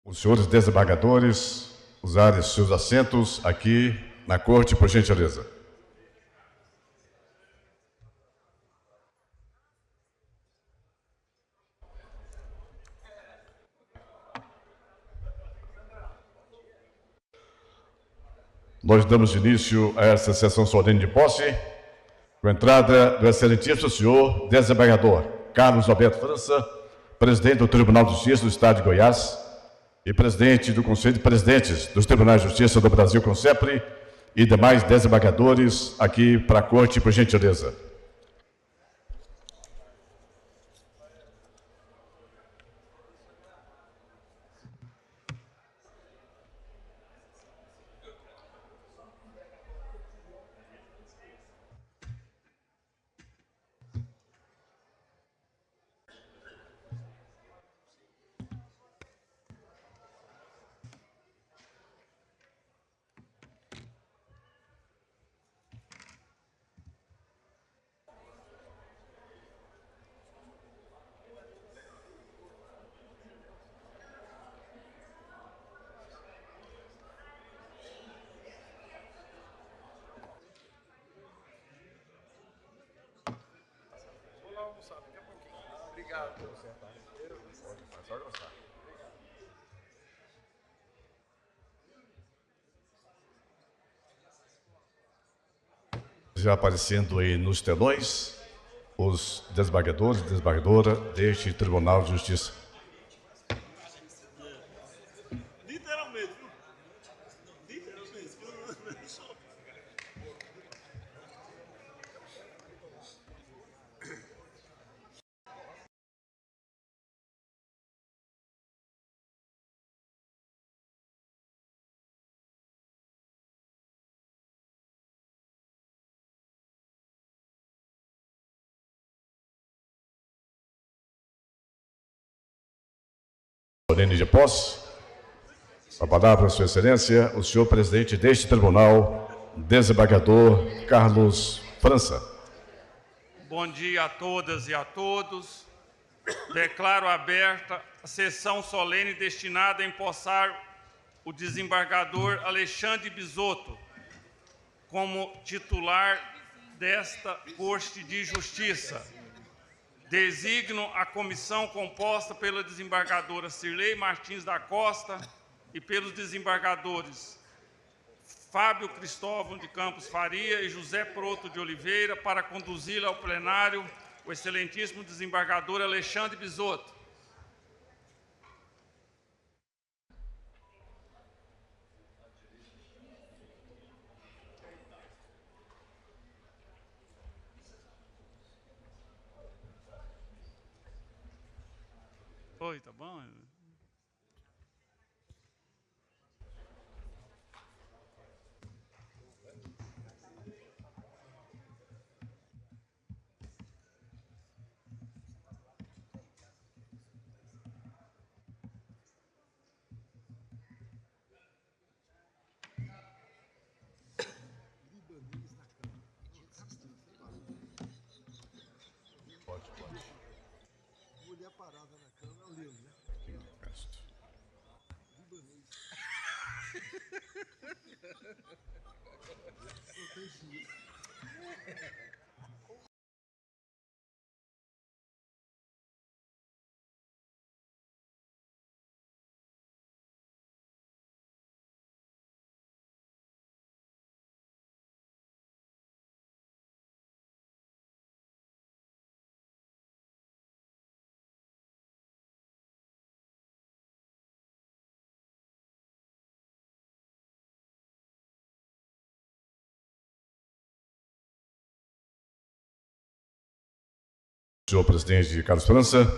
Os senhores desembargadores usarem seus assentos aqui na corte, por gentileza. Nós damos início a essa sessão solene de posse, com a entrada do excelentíssimo senhor desembargador Carlos Alberto França, presidente do Tribunal de Justiça do Estado de Goiás e presidente do Conselho de Presidentes dos Tribunais de Justiça do Brasil, CONSEPRE, e demais desembargadores aqui para a corte, por gentileza. Já aparecendo aí nos telões, os desembargadores e desembargadora deste Tribunal de Justiça. Literalmente. Solene de posse, a palavra, Sua Excelência, o senhor presidente deste tribunal, desembargador Carlos França. Bom dia a todas e a todos. Declaro aberta a sessão solene destinada a empossar o desembargador Alexandre Bisotto como titular desta Corte de Justiça. Designo a comissão composta pela desembargadora Cirlei Martins da Costa e pelos desembargadores Fábio Cristóvão de Campos Faria e José Proto de Oliveira para conduzi-la ao plenário o excelentíssimo desembargador Alexandre Bisotto. Oi, tá bom? Mulher parada na cama é o livro, né? Não tem jeito. Senhor presidente Carlos França,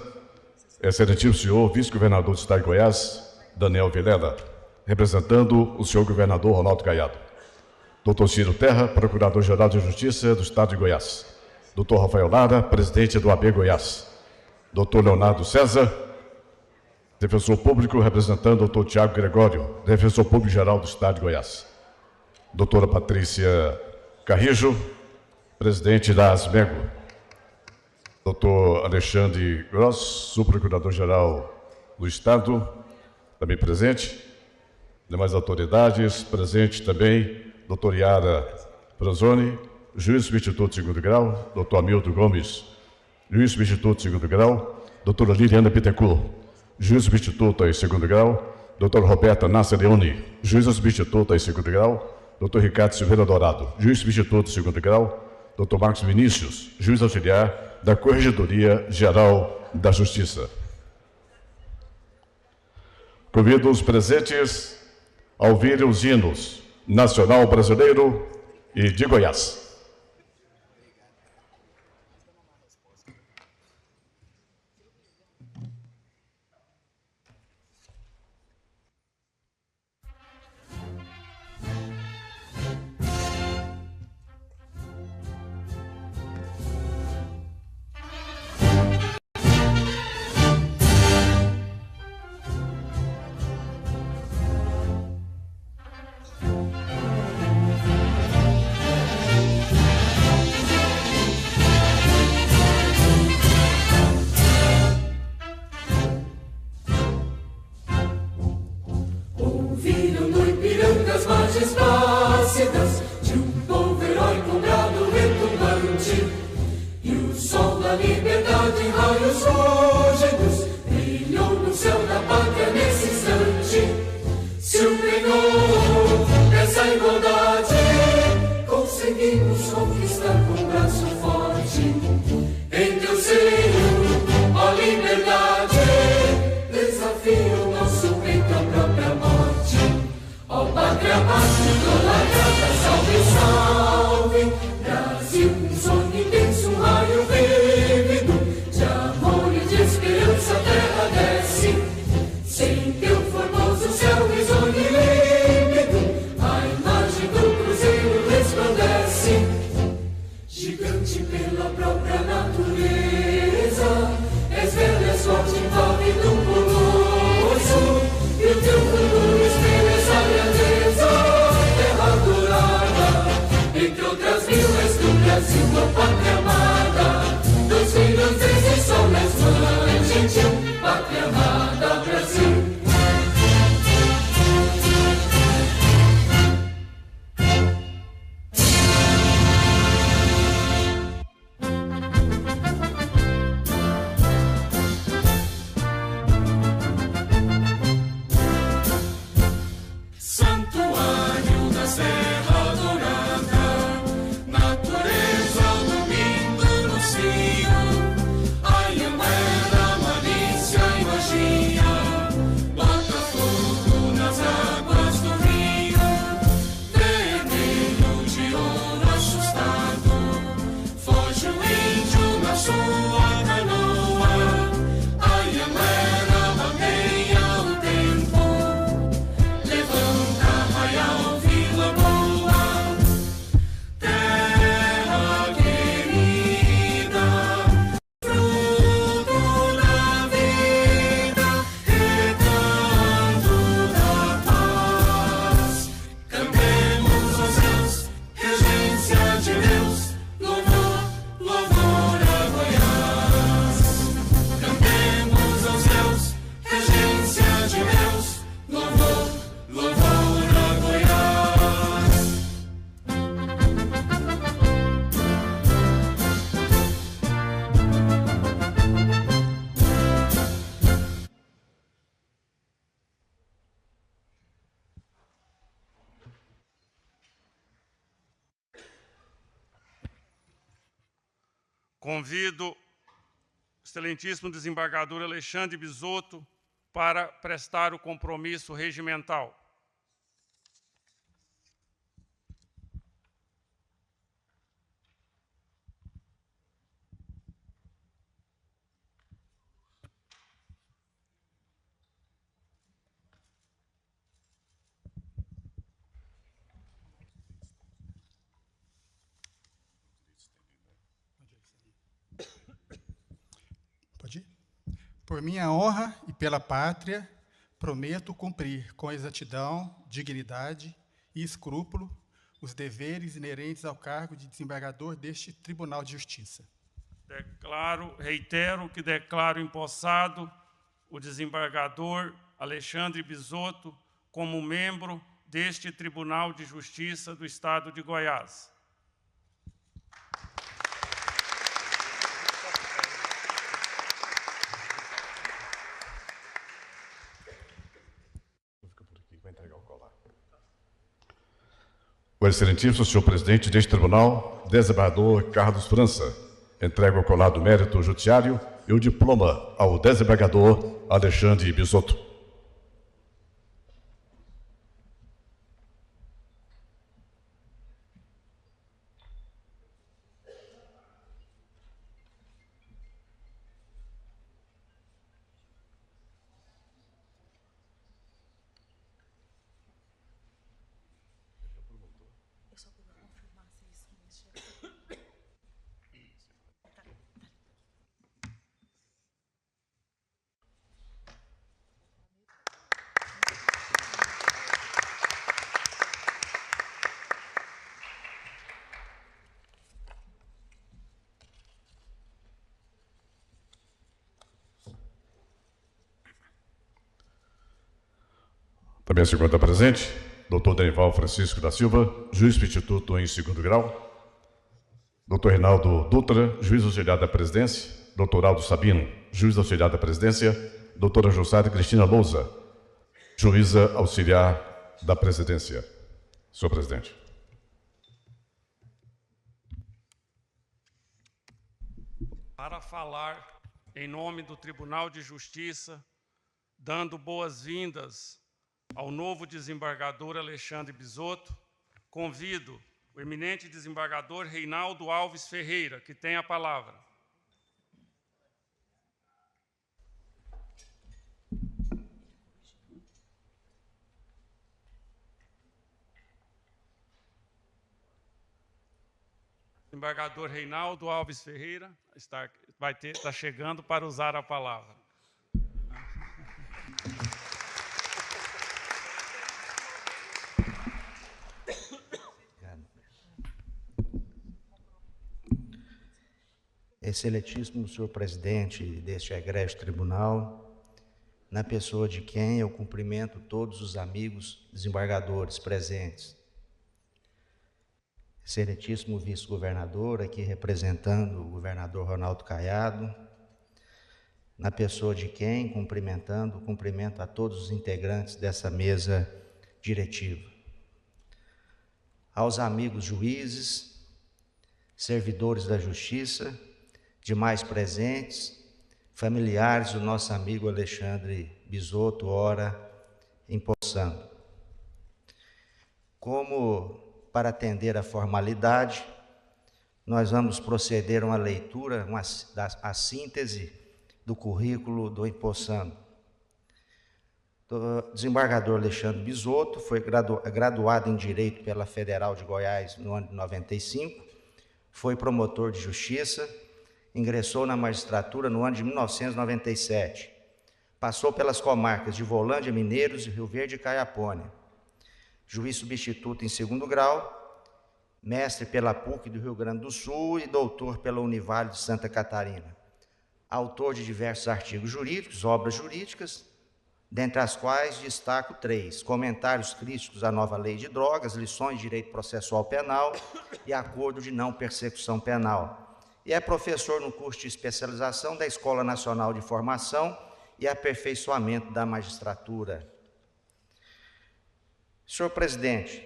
excelentíssimo senhor vice-governador do Estado de Goiás, Daniel Vilela, representando o senhor governador Ronaldo Caiado. Doutor Ciro Terra, procurador-geral de Justiça do Estado de Goiás. Doutor Rafael Lara, presidente do AB Goiás. Doutor Leonardo César, defensor público, representando o doutor Tiago Gregório, defensor público-geral do Estado de Goiás. Doutora Patrícia Carrijo, presidente da ASMEGO. Doutor Alexandre Gross, subprocurador-geral do Estado, também presente. Demais autoridades, presente também, doutor Yara Franzoni, juiz substituto segundo grau, doutor Hamilton Gomes, juiz substituto segundo grau, doutora Liliana Bittencourt, juiz substituto em segundo grau, doutora Roberta Nasser Leone, juiz substituto em segundo grau, doutor Ricardo Silveira Dourado, juiz substituto segundo grau, doutor Marcos Vinícius, juiz auxiliar da Corregedoria Geral da Justiça. Convido os presentes a ouvirem os hinos Nacional Brasileiro e de Goiás. Ouviram no Ipiranga as margens plácidas de um povo heróico, brado retumbante, e o sol da liberdade em raios fúlgidos brilhou no céu da pátria nesse instante. Se o Penhor dessa igualdade conseguimos conquistar com braço forte, em teu seio, ó liberdade, desafia o nosso peito à própria morte. Ó pátria máscara, idolatrada, salve, salve, Brasil, um sonho intenso, um raio vívido, de amor e de esperança a terra desce, sem teu formoso céu risonho e límpido, a imagem do cruzeiro resplandece, gigante pela própria natureza, és velho, és forte, inválido, colosso, e o teu futuro espelha essa grandeza, terra adorada, entre outras mil és do Brasil, a pátria amada, dos filhos desse sol és mãe gentil, pátria amada, Brasil. Santuário da Serra Dourada, natureza dormindo no cio, Anhanguera, malícia e magia, bota fogo nas águas do rio, vermelho de ouro assustado, foge o índio na sua canoa, Anhanguera bandeia o tempo, levanta Arraial, Vila Boa, terra querida, fruto da vida, recanto da paz. Cantemos aos céus, regência de Deus, louvor, louvor a Goiás. Cantemos aos céus, regência de Deus, louvor, louvor a Goiás. Convido o excelentíssimo desembargador Alexandre Bisotto para prestar o compromisso regimental. Pode ir? Por minha honra e pela pátria, prometo cumprir com exatidão, dignidade e escrúpulo os deveres inerentes ao cargo de desembargador deste Tribunal de Justiça. Reitero que declaro empossado o desembargador Alexandre Bisotto como membro deste Tribunal de Justiça do Estado de Goiás. O excelentíssimo senhor presidente deste tribunal, desembargador Carlos França, entrega o colar do mérito judiciário e o diploma ao desembargador Alexandre Bisotto. Também se encontra presente, doutor Denival Francisco da Silva, juiz substituto em 2º grau, doutor Reinaldo Dutra, juiz auxiliar da presidência, doutor Aldo Sabino, juiz auxiliar da presidência, doutora Jussara Cristina Lousa, juíza auxiliar da presidência. Senhor presidente. Para falar em nome do Tribunal de Justiça, dando boas-vindas ao novo desembargador Alexandre Bisotto, convido o eminente desembargador Reinaldo Alves Ferreira, que tem a palavra. Desembargador Reinaldo Alves Ferreira está chegando para usar a palavra. Excelentíssimo senhor presidente deste egrégio tribunal, na pessoa de quem eu cumprimento todos os amigos desembargadores presentes. Excelentíssimo vice-governador, aqui representando o governador Ronaldo Caiado, na pessoa de quem cumprimento a todos os integrantes dessa mesa diretiva. Aos amigos juízes, servidores da justiça, demais presentes, familiares do nosso amigo Alexandre Bisotto, ora empossando. Como para atender a formalidade, nós vamos proceder a uma leitura, a síntese do currículo do empossando. O desembargador Alexandre Bisotto foi graduado em Direito pela Federal de Goiás no ano de 95, foi promotor de Justiça, ingressou na magistratura no ano de 1997. Passou pelas comarcas de Volândia, Mineiros, Rio Verde e Caiapônia. Juiz substituto em 2º grau, mestre pela PUC do Rio Grande do Sul e doutor pela Univale de Santa Catarina. Autor de diversos artigos jurídicos, obras jurídicas, dentre as quais destaco 3: Comentários críticos à nova lei de drogas, Lições de direito processual penal e Acordo de não persecução penal. E é professor no curso de especialização da Escola Nacional de Formação e Aperfeiçoamento da Magistratura. Senhor presidente,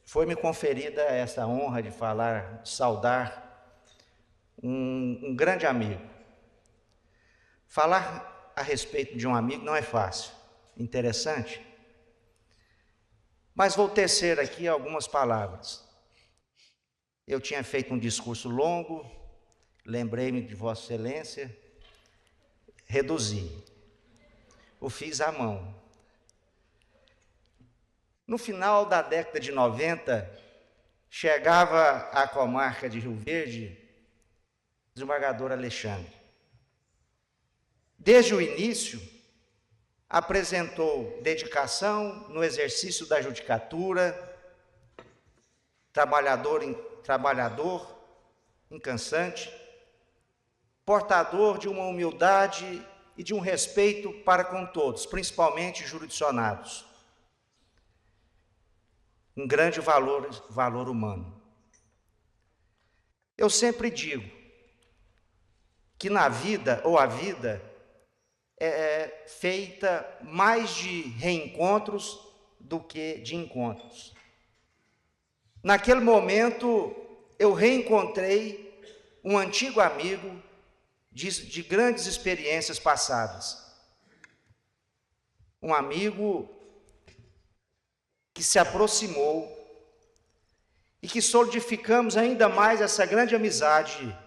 foi-me conferida essa honra de saudar um grande amigo. Falar a respeito de um amigo não é fácil, interessante, mas vou tecer aqui algumas palavras. Eu tinha feito um discurso longo, lembrei-me de Vossa Excelência, reduzi, o fiz à mão. No final da década de 90, chegava à comarca de Rio Verde o desembargador Alexandre. Desde o início, apresentou dedicação no exercício da judicatura, trabalhador incansante, portador de uma humildade e de um respeito para com todos, principalmente jurisdicionados. Um grande valor humano. Eu sempre digo que na vida, ou a vida, é feita mais de reencontros do que de encontros. Naquele momento, eu reencontrei um antigo amigo de grandes experiências passadas. Um amigo que se aproximou e que solidificamos ainda mais essa grande amizade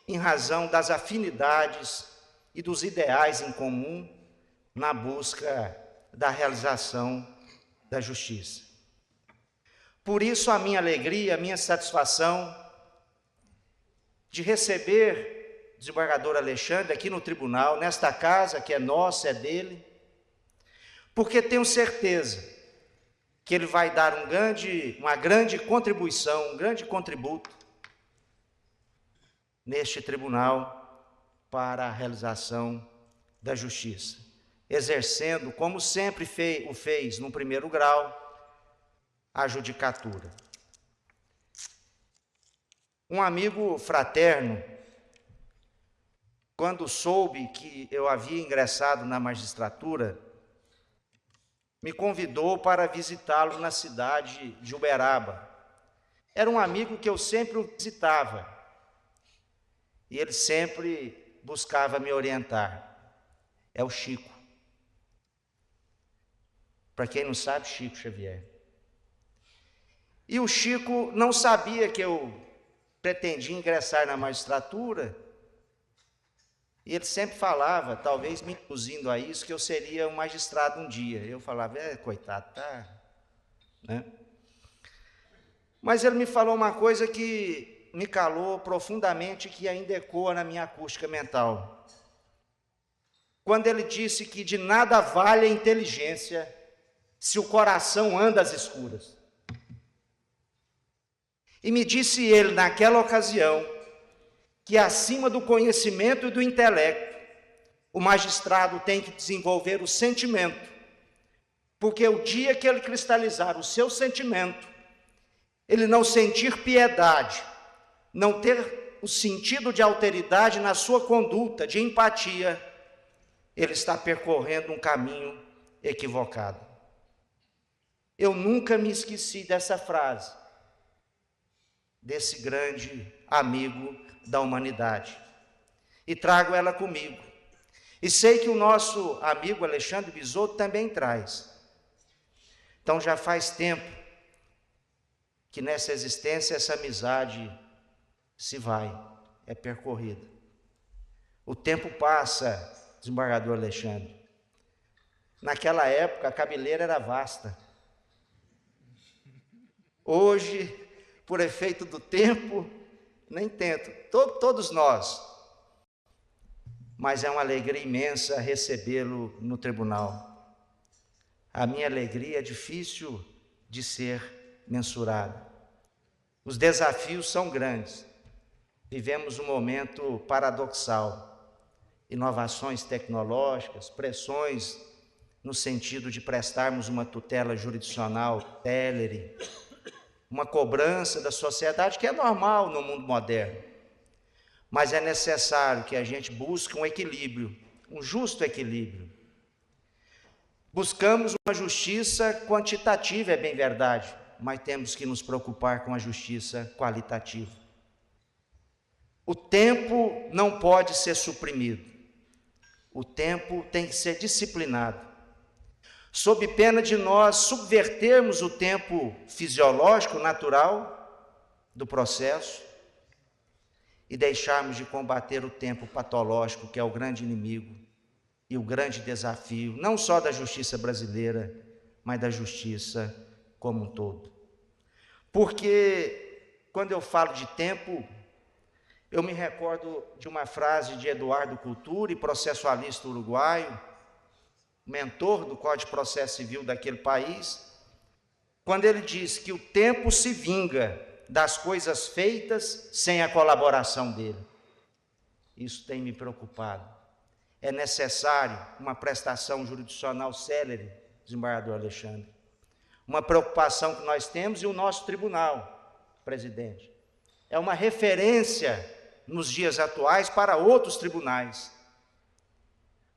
em razão das afinidades e dos ideais em comum na busca da realização da justiça. Por isso, a minha alegria, a minha satisfação de receber o desembargador Alexandre aqui no tribunal, nesta casa que é nossa, é dele, porque tenho certeza que ele vai dar uma grande contribuição, um grande contributo neste tribunal para a realização da justiça, exercendo, como sempre o fez no primeiro grau, a judicatura. Um amigo fraterno, quando soube que eu havia ingressado na magistratura, me convidou para visitá-lo na cidade de Uberaba. Era um amigo que eu sempre o visitava, e ele sempre buscava me orientar. É o Chico. Para quem não sabe, Chico Xavier. E o Chico não sabia que eu pretendia ingressar na magistratura, e ele sempre falava, talvez me induzindo a isso, que eu seria um magistrado um dia. Eu falava, coitado, tá, né? Mas ele me falou uma coisa que me calou profundamente, que ainda ecoa na minha acústica mental. Quando ele disse que de nada vale a inteligência se o coração anda às escuras. E me disse ele, naquela ocasião, que acima do conhecimento e do intelecto, o magistrado tem que desenvolver o sentimento, porque o dia que ele cristalizar o seu sentimento, ele não sentir piedade, não ter o sentido de alteridade na sua conduta, de empatia, ele está percorrendo um caminho equivocado. Eu nunca me esqueci dessa frase, desse grande amigo da humanidade, e trago ela comigo, e sei que o nosso amigo Alexandre Bisotto também traz. Então já faz tempo que nessa existência essa amizade se vai, é percorrida. O tempo passa, desembargador Alexandre. Naquela época a cabeleira era vasta. Hoje, por efeito do tempo, nem tento, todos nós, mas é uma alegria imensa recebê-lo no tribunal. A minha alegria é difícil de ser mensurada. Os desafios são grandes. Vivemos um momento paradoxal. Inovações tecnológicas, pressões no sentido de prestarmos uma tutela jurisdicional célere, uma cobrança da sociedade que é normal no mundo moderno, mas é necessário que a gente busque um equilíbrio, um justo equilíbrio. Buscamos uma justiça quantitativa, é bem verdade, mas temos que nos preocupar com a justiça qualitativa. O tempo não pode ser suprimido, o tempo tem que ser disciplinado, sob pena de nós subvertermos o tempo fisiológico, natural do processo e deixarmos de combater o tempo patológico, que é o grande inimigo e o grande desafio, não só da justiça brasileira, mas da justiça como um todo. Porque quando eu falo de tempo, eu me recordo de uma frase de Eduardo Culturi, processualista uruguaio, mentor do Código de Processo Civil daquele país, quando ele diz que o tempo se vinga das coisas feitas sem a colaboração dele. Isso tem me preocupado. É necessário uma prestação jurisdicional célere, desembargador Alexandre. Uma preocupação que nós temos, e o nosso tribunal, presidente, é uma referência nos dias atuais para outros tribunais.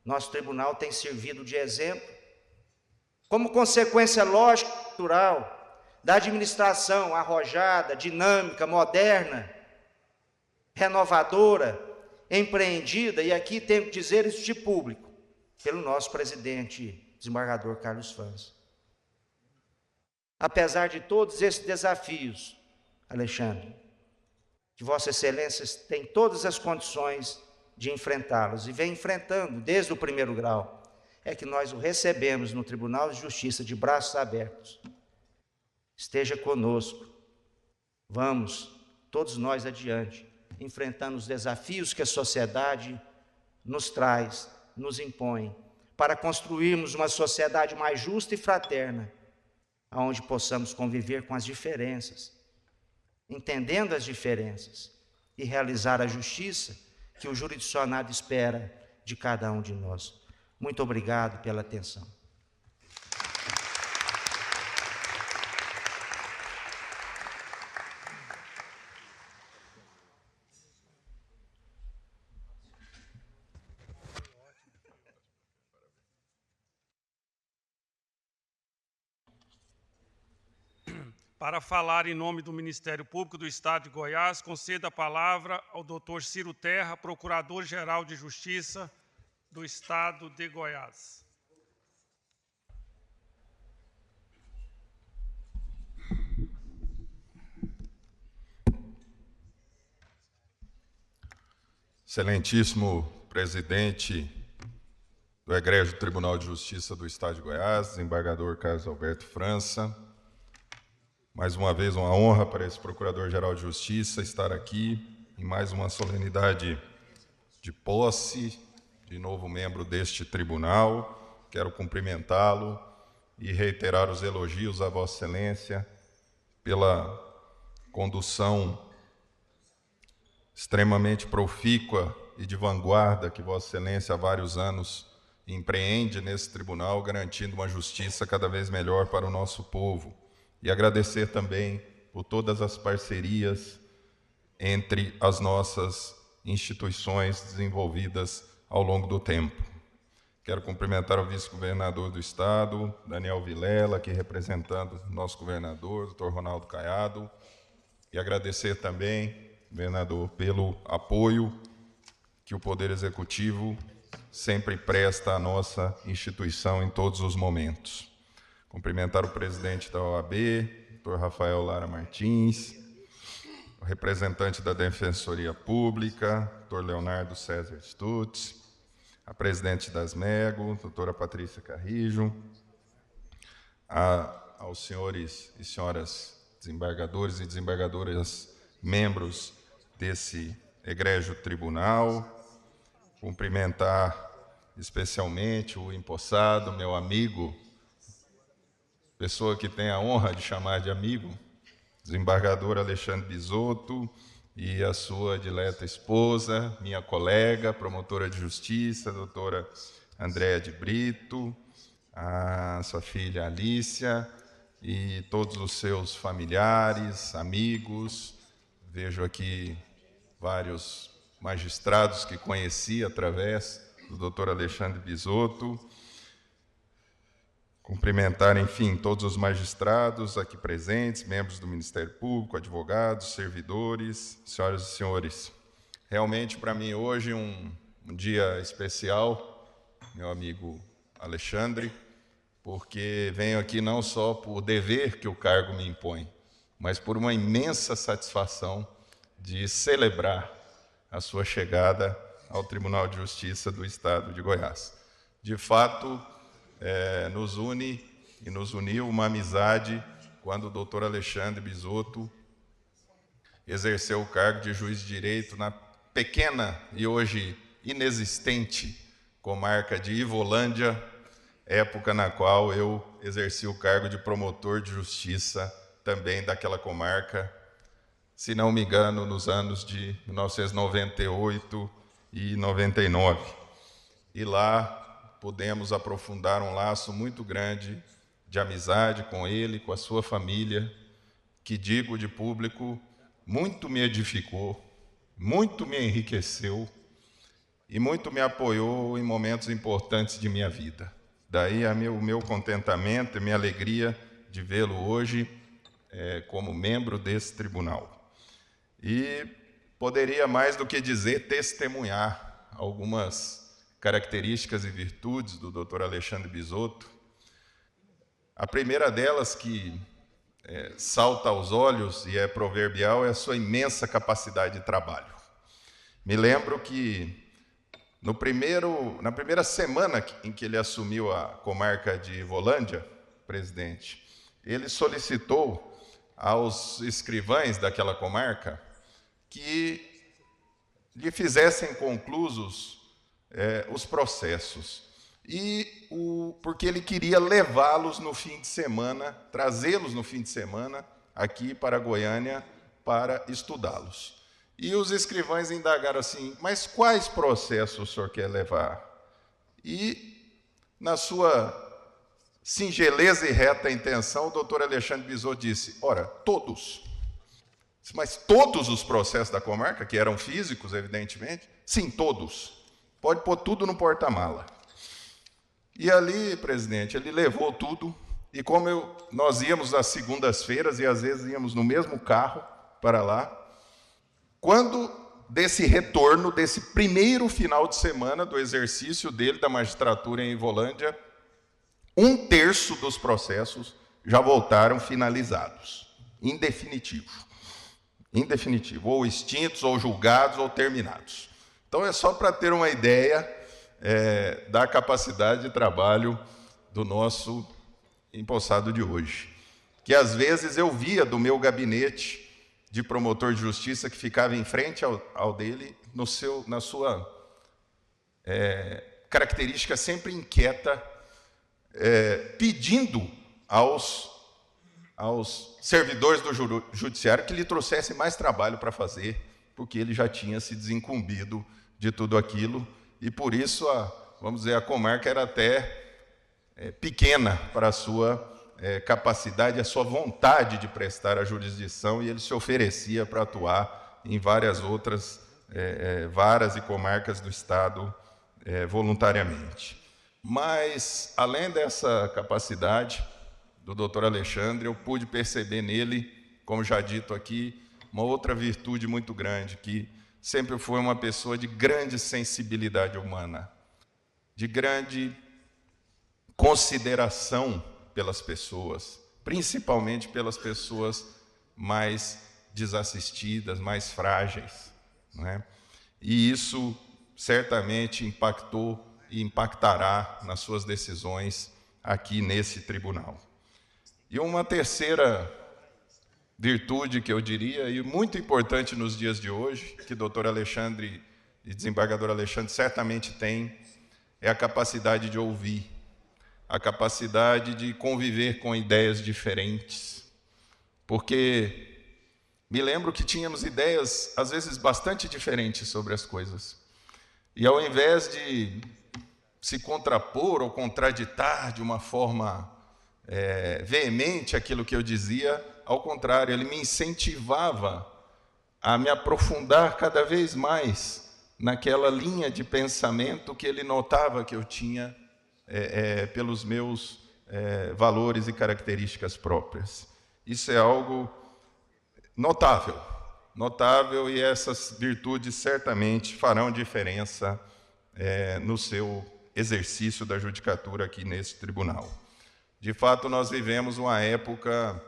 Nosso tribunal tem servido de exemplo, como consequência lógica e natural da administração arrojada, dinâmica, moderna, renovadora, empreendida, e aqui tenho que dizer isso de público, pelo nosso presidente, desembargador Carlos França. Apesar de todos esses desafios, Alexandre, que Vossa Excelência tem todas as condições de enfrentá-los, e vem enfrentando desde o primeiro grau, é que nós o recebemos no Tribunal de Justiça de braços abertos. Esteja conosco, vamos, todos nós adiante, enfrentando os desafios que a sociedade nos traz, nos impõe, para construirmos uma sociedade mais justa e fraterna, onde possamos conviver com as diferenças, entendendo as diferenças, e realizar a justiça que o jurisdicionado espera de cada um de nós. Muito obrigado pela atenção. Para falar em nome do Ministério Público do Estado de Goiás, conceda a palavra ao Dr. Ciro Terra, Procurador-Geral de Justiça do Estado de Goiás. Excelentíssimo presidente do Egrégio Tribunal de Justiça do Estado de Goiás, desembargador Carlos Alberto França, mais uma vez uma honra para esse Procurador-Geral de Justiça estar aqui em mais uma solenidade de posse de novo membro deste tribunal. Quero cumprimentá-lo e reiterar os elogios a Vossa Excelência pela condução extremamente profícua e de vanguarda que Vossa Excelência há vários anos empreende nesse tribunal, garantindo uma justiça cada vez melhor para o nosso povo. E agradecer também por todas as parcerias entre as nossas instituições desenvolvidas ao longo do tempo. Quero cumprimentar o vice-governador do Estado, Daniel Vilela, aqui representando o nosso governador, doutor Ronaldo Caiado, e agradecer também, governador, pelo apoio que o Poder Executivo sempre presta à nossa instituição em todos os momentos. Cumprimentar o presidente da OAB, doutor Rafael Lara Martins, o representante da Defensoria Pública, doutor Leonardo César Stutz, a presidente das MEGO, doutora Patrícia Carrijo, aos senhores e senhoras desembargadores e desembargadoras, membros desse egrégio tribunal, cumprimentar especialmente o empossado, meu amigo, pessoa que tem a honra de chamar de amigo, desembargador Alexandre Bisotto, e a sua dileta esposa, minha colega, promotora de justiça, doutora Andréa de Brito, a sua filha Alícia, e todos os seus familiares, amigos. Vejo aqui vários magistrados que conheci através do doutor Alexandre Bisotto. Cumprimentar, enfim, todos os magistrados aqui presentes, membros do Ministério Público, advogados, servidores, senhoras e senhores. Realmente, para mim, hoje, um dia especial, meu amigo Alexandre, porque venho aqui não só por dever que o cargo me impõe, mas por uma imensa satisfação de celebrar a sua chegada ao Tribunal de Justiça do Estado de Goiás. De fato, nos une e nos uniu uma amizade quando o doutor Alexandre Bisotto exerceu o cargo de juiz de direito na pequena e hoje inexistente comarca de Ivolândia, época na qual eu exerci o cargo de promotor de justiça também daquela comarca, se não me engano, nos anos de 1998 e 99. e lá pudemos aprofundar um laço muito grande de amizade com ele, com a sua família, que, digo de público, muito me edificou, muito me enriqueceu e muito me apoiou em momentos importantes de minha vida. Daí o meu contentamento e minha alegria de vê-lo hoje como membro desse tribunal. E poderia, mais do que dizer, testemunhar algumas características e virtudes do Dr. Alexandre Bisotto. A primeira delas, que salta aos olhos e é proverbial, é a sua imensa capacidade de trabalho. Me lembro que na primeira semana em que ele assumiu a comarca de Volândia, presidente, ele solicitou aos escrivães daquela comarca que lhe fizessem conclusos os processos. Porque ele queria levá-los no fim de semana, trazê-los no fim de semana aqui para Goiânia para estudá-los. E os escrivães indagaram assim: mas quais processos o senhor quer levar? E, na sua singeleza e reta intenção, o doutor Alexandre Bisotto disse: ora, todos. Mas todos os processos da comarca, que eram físicos, evidentemente? Sim, todos. Pode pôr tudo no porta-mala. E ali, presidente, ele levou tudo, e como nós íamos às segundas-feiras, e às vezes íamos no mesmo carro para lá, quando desse retorno, desse primeiro final de semana do exercício dele, da magistratura em Volândia, 1/3 dos processos já voltaram finalizados, em definitivo, ou extintos, ou julgados, ou terminados. Então é só para ter uma ideia da capacidade de trabalho do nosso empossado de hoje, que às vezes eu via do meu gabinete de promotor de justiça, que ficava em frente ao dele, na sua característica sempre inquieta, pedindo aos servidores do judiciário que lhe trouxessem mais trabalho para fazer, porque ele já tinha se desincumbido de tudo aquilo, e por isso, vamos dizer, a comarca era até pequena para a sua capacidade, a sua vontade de prestar a jurisdição, e ele se oferecia para atuar em várias outras varas e comarcas do Estado voluntariamente. Mas, além dessa capacidade do doutor Alexandre, eu pude perceber nele, como já dito aqui, uma outra virtude muito grande, que sempre foi uma pessoa de grande sensibilidade humana, de grande consideração pelas pessoas, principalmente pelas pessoas mais desassistidas, mais frágeis, não é? E isso certamente impactou e impactará nas suas decisões aqui nesse tribunal. E uma terceira virtude que eu diria, e muito importante nos dias de hoje, que o doutor Alexandre e desembargador Alexandre certamente têm, é a capacidade de ouvir, a capacidade de conviver com ideias diferentes. Porque me lembro que tínhamos ideias, às vezes, bastante diferentes sobre as coisas. E ao invés de se contrapor ou contraditar de uma forma veemente aquilo que eu dizia, ao contrário, ele me incentivava a me aprofundar cada vez mais naquela linha de pensamento que ele notava que eu tinha pelos meus valores e características próprias. Isso é algo notável, e essas virtudes certamente farão diferença no seu exercício da judicatura aqui nesse tribunal. De fato, nós vivemos uma época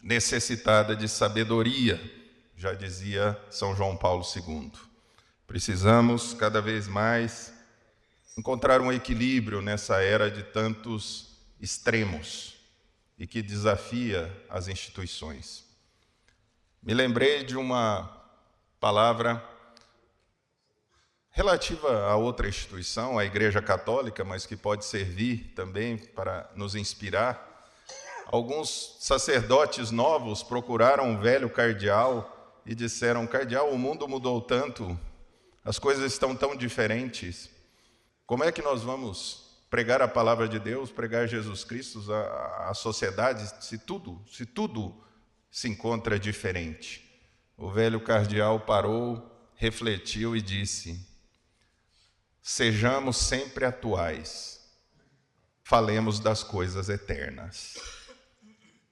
necessitada de sabedoria, já dizia São João Paulo II. Precisamos cada vez mais encontrar um equilíbrio nessa era de tantos extremos e que desafia as instituições. Me lembrei de uma palavra relativa a outra instituição, a Igreja Católica, mas que pode servir também para nos inspirar. Alguns sacerdotes novos procuraram um velho cardeal e disseram: cardeal, o mundo mudou tanto, as coisas estão tão diferentes. Como é que nós vamos pregar a palavra de Deus, pregar Jesus Cristo à sociedade, se tudo se encontra diferente? O velho cardeal parou, refletiu e disse: sejamos sempre atuais, falemos das coisas eternas.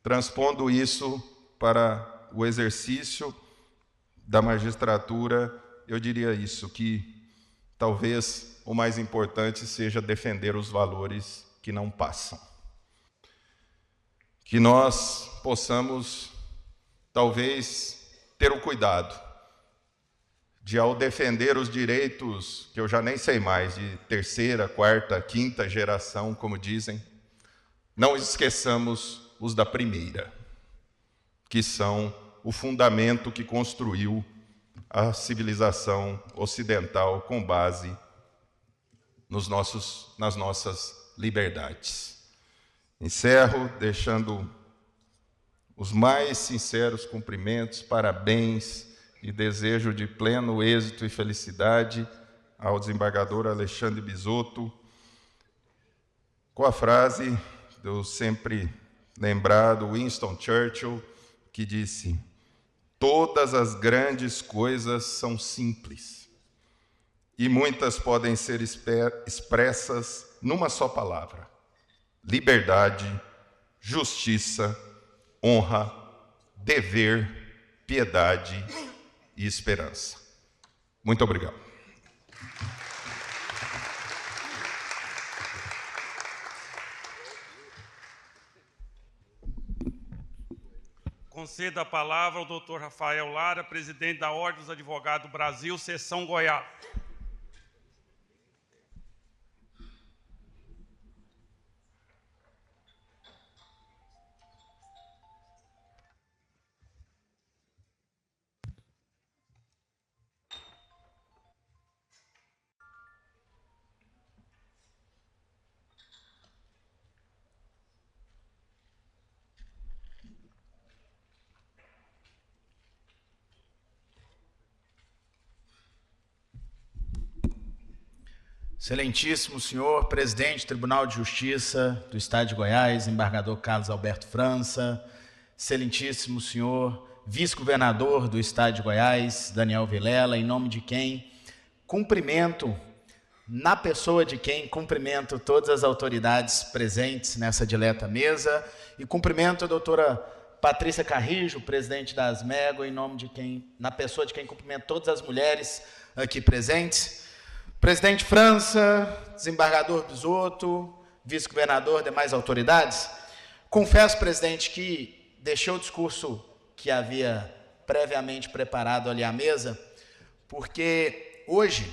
Transpondo isso para o exercício da magistratura, eu diria isso, que talvez o mais importante seja defender os valores que não passam. Que nós possamos, talvez, ter o cuidado de, ao defender os direitos, que eu já nem sei mais, de terceira, quarta, quinta geração, como dizem, não esqueçamos os da primeira, que são o fundamento que construiu a civilização ocidental com base nas nossas liberdades. Encerro deixando os mais sinceros cumprimentos, parabéns e desejo de pleno êxito e felicidade ao desembargador Alexandre Bisotto, com a frase do sempre lembrado Winston Churchill, que disse: todas as grandes coisas são simples e muitas podem ser expressas numa só palavra: liberdade, justiça, honra, dever, piedade e esperança. Muito obrigado. Conceda a palavra ao doutor Rafael Lara, presidente da Ordem dos Advogados do Brasil, seção Goiás. Excelentíssimo senhor presidente do Tribunal de Justiça do Estado de Goiás, embargador Carlos Alberto França, excelentíssimo senhor vice-governador do Estado de Goiás, Daniel Vilela, em nome de quem cumprimento, na pessoa de quem cumprimento todas as autoridades presentes nessa dileta mesa, e cumprimento a doutora Patrícia Carrijo, presidente da Asmego, em nome de quem, na pessoa de quem cumprimento todas as mulheres aqui presentes. Presidente França, desembargador Bisotto, vice-governador, demais autoridades, confesso, presidente, que deixei o discurso que havia previamente preparado ali à mesa, porque hoje,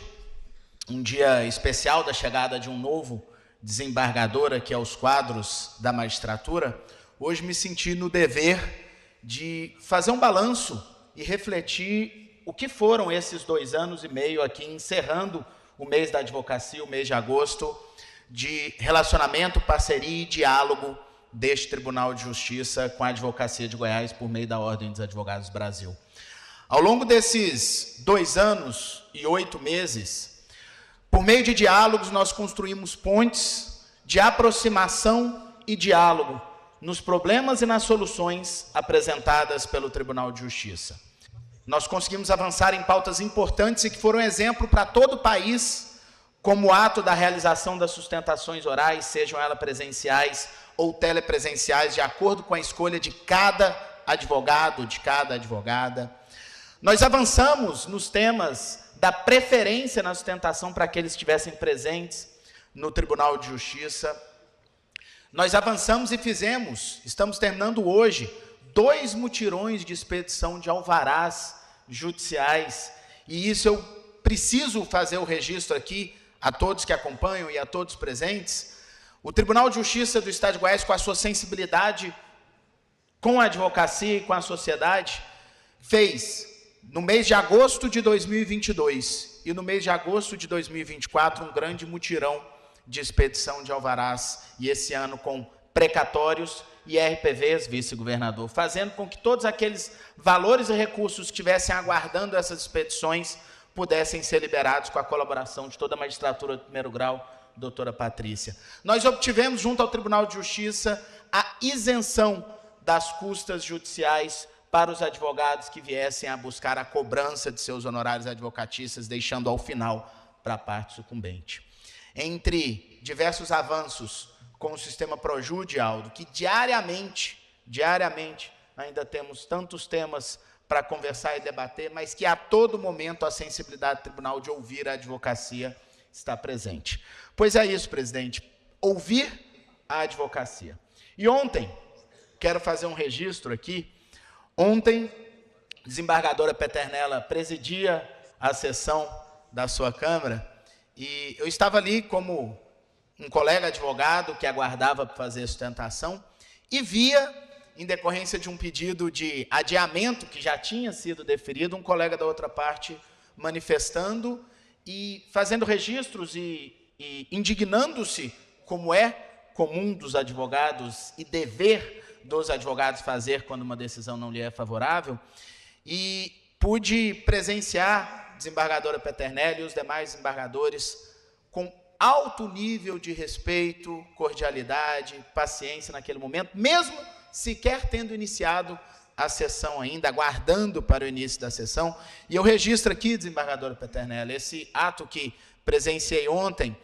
um dia especial da chegada de um novo desembargador aqui aos quadros da magistratura, hoje me senti no dever de fazer um balanço e refletir o que foram esses 2 anos e meio aqui, encerrando o mês da advocacia, o mês de agosto, de relacionamento, parceria e diálogo deste Tribunal de Justiça com a Advocacia de Goiás por meio da Ordem dos Advogados do Brasil. Ao longo desses 2 anos e 8 meses, por meio de diálogos, nós construímos pontes de aproximação e diálogo nos problemas e nas soluções apresentadas pelo Tribunal de Justiça. Nós conseguimos avançar em pautas importantes e que foram exemplo para todo o país, como o ato da realização das sustentações orais, sejam elas presenciais ou telepresenciais, de acordo com a escolha de cada advogado, de cada advogada. Nós avançamos nos temas da preferência na sustentação para aqueles que estivessem presentes no Tribunal de Justiça. Nós avançamos e estamos terminando hoje, 2 mutirões de expedição de alvarás judiciais, e isso eu preciso fazer o registro aqui a todos que acompanham e a todos presentes. O Tribunal de Justiça do Estado de Goiás, com a sua sensibilidade com a advocacia e com a sociedade, fez, no mês de agosto de 2022 e no mês de agosto de 2024, um grande mutirão de expedição de alvarás, e esse ano com precatórios e RPVs, vice-governador, fazendo com que todos aqueles valores e recursos que estivessem aguardando essas expedições pudessem ser liberados com a colaboração de toda a magistratura do primeiro grau, doutora Patrícia. Nós obtivemos, junto ao Tribunal de Justiça, a isenção das custas judiciais para os advogados que viessem a buscar a cobrança de seus honorários advocatícios, deixando ao final para a parte sucumbente. Entre diversos avanços com o sistema Projude, Aldo, que diariamente, ainda temos tantos temas para conversar e debater, mas que a todo momento a sensibilidade do tribunal de ouvir a advocacia está presente. Pois é isso, presidente, ouvir a advocacia. E ontem, quero fazer um registro aqui, ontem, a desembargadora Peternella presidia a sessão da sua Câmara, e eu estava ali como um colega advogado que aguardava para fazer a sustentação, e via, em decorrência de um pedido de adiamento que já tinha sido deferido, um colega da outra parte manifestando e fazendo registros e indignando-se, como é comum dos advogados e dever dos advogados fazer quando uma decisão não lhe é favorável, e pude presenciar a desembargadora Peternella e os demais desembargadores com alto nível de respeito, cordialidade, paciência naquele momento, mesmo sequer tendo iniciado a sessão ainda, aguardando para o início da sessão. E eu registro aqui, desembargadora Peternella, esse ato que presenciei ontem,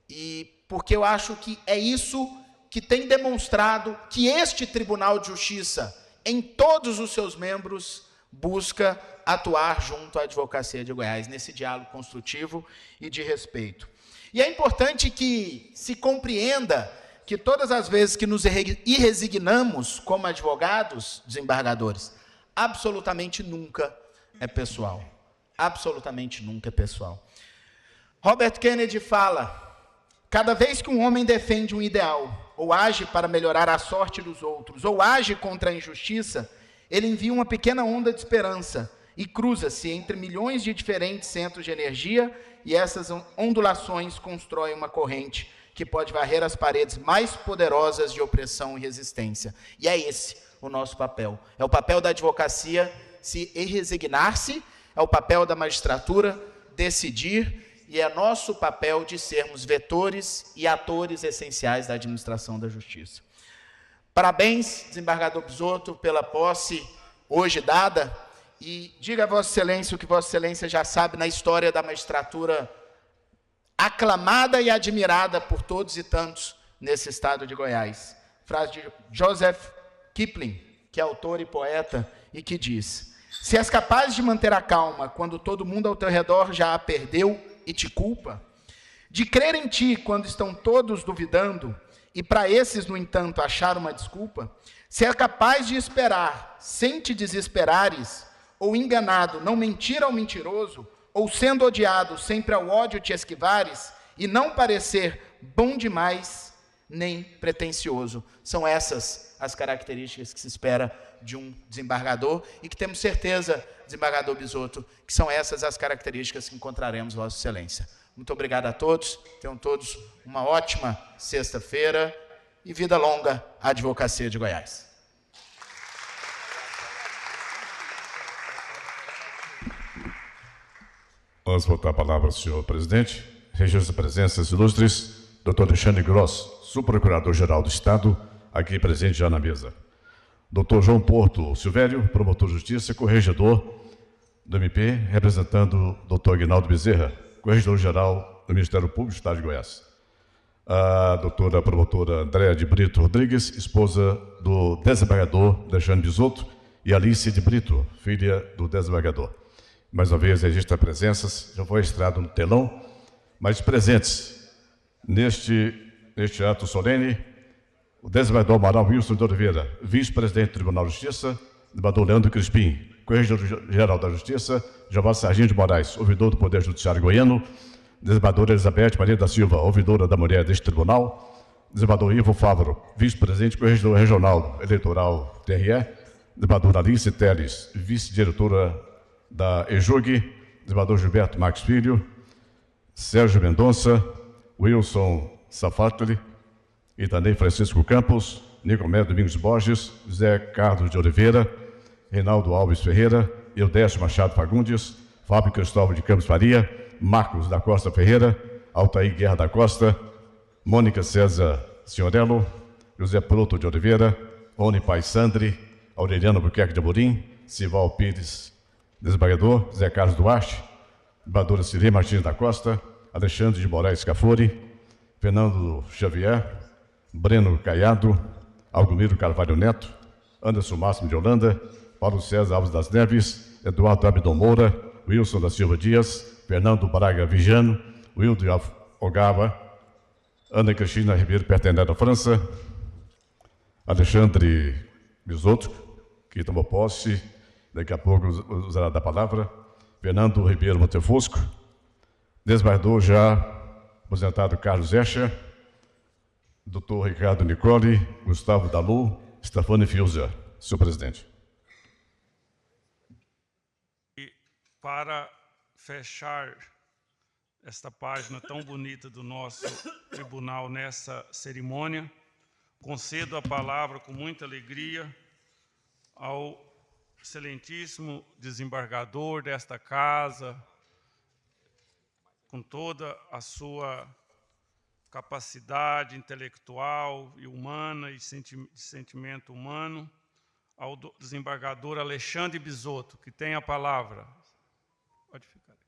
e porque eu acho que é isso que tem demonstrado que este Tribunal de Justiça, em todos os seus membros, busca atuar junto à advocacia de Goiás, nesse diálogo construtivo e de respeito. E é importante que se compreenda que todas as vezes que nos irresignamos como advogados, desembargadores, absolutamente nunca é pessoal. Absolutamente nunca é pessoal. Robert Kennedy fala: cada vez que um homem defende um ideal, ou age para melhorar a sorte dos outros, ou age contra a injustiça, ele envia uma pequena onda de esperança e cruza-se entre milhões de diferentes centros de energia, e essas ondulações constroem uma corrente que pode varrer as paredes mais poderosas de opressão e resistência. E é esse o nosso papel. É o papel da advocacia se resignar-se, é o papel da magistratura decidir, e é nosso papel de sermos vetores e atores essenciais da administração da justiça. Parabéns, desembargador Bisotto, pela posse hoje dada, e diga a Vossa Excelência o que Vossa Excelência já sabe na história da magistratura, aclamada e admirada por todos e tantos nesse estado de Goiás. Frase de Joseph Kipling, que é autor e poeta, e que diz: se és capaz de manter a calma quando todo mundo ao teu redor já a perdeu e te culpa, de crer em ti quando estão todos duvidando, e para esses, no entanto, achar uma desculpa, se é capaz de esperar sem te desesperares, ou enganado, não mentir ao mentiroso, ou sendo odiado, sempre ao ódio te esquivares, e não parecer bom demais, nem pretensioso. São essas as características que se espera de um desembargador, e que temos certeza, desembargador Bisotto, que são essas as características que encontraremos, Vossa Excelência. Muito obrigado a todos, tenham todos uma ótima sexta-feira, e vida longa à Advocacia de Goiás. Vamos voltar a palavra ao senhor presidente. Registro de presenças ilustres, doutor Alexandre Gross, subprocurador-geral do Estado, aqui presente já na mesa. Doutor João Porto Silvério, promotor de justiça, corregedor do MP, representando o doutor Aguinaldo Bezerra, corregedor-geral do Ministério Público do Estado de Goiás. A doutora promotora Andréa de Brito Rodrigues, esposa do desembargador Alexandre Bisotto, e Alice de Brito, filha do desembargador. Mais uma vez, registra presenças, já foi registrado no telão, mas presentes neste ato solene, o desembargador Amaral Wilson de Oliveira, vice-presidente do Tribunal de Justiça, desembargador Leandro Crispim, corregedor-geral da Justiça, Jeová Sargento de Moraes, ouvidor do Poder Judiciário Goiano, desembargadora Elizabeth Maria da Silva, ouvidora da mulher deste tribunal, desembargador Ivo Fávaro, vice-presidente corregedor regional eleitoral TRE, desembargadora Alice Teles, vice-diretora da EJUG, desembargador Gilberto Marques Filho, Sérgio Mendonça, Wilson Safatli, Itanei Francisco Campos, Nicomé Domingos Borges, José Carlos de Oliveira, Reinaldo Alves Ferreira, Eudécio Machado Fagundes, Fábio Cristóvão de Campos Faria, Marcos da Costa Ferreira, Altair Guerra da Costa, Mônica César Senhorello, José Proto de Oliveira, Rony Paisandre, Aureliano Buquerque de Amorim, Sival Pires, desembargador, Zé Carlos Duarte, desembargadora Cirê Martins da Costa, Alexandre de Moraes Cafuri, Fernando Xavier, Breno Caiado, Algomiro Carvalho Neto, Anderson Máximo de Holanda, Paulo César Alves das Neves, Eduardo Abdon Moura, Wilson da Silva Dias, Fernando Braga Vigiano, Wilder Ogava, Ana Cristina Ribeiro Pertendé da França, Alexandre Bisotto, que tomou posse, daqui a pouco usará da palavra, Fernando Ribeiro Montefusco, desembargador já aposentado Carlos Escher, Dr. Ricardo Nicole, Gustavo Dalu, Stefane Fiuza. Senhor presidente. E para fechar esta página tão bonita do nosso tribunal nessa cerimônia, concedo a palavra com muita alegria ao excelentíssimo desembargador desta casa, com toda a sua capacidade intelectual e humana e sentimento humano, ao desembargador Alexandre Bisotto, que tem a palavra. Pode ficar aqui.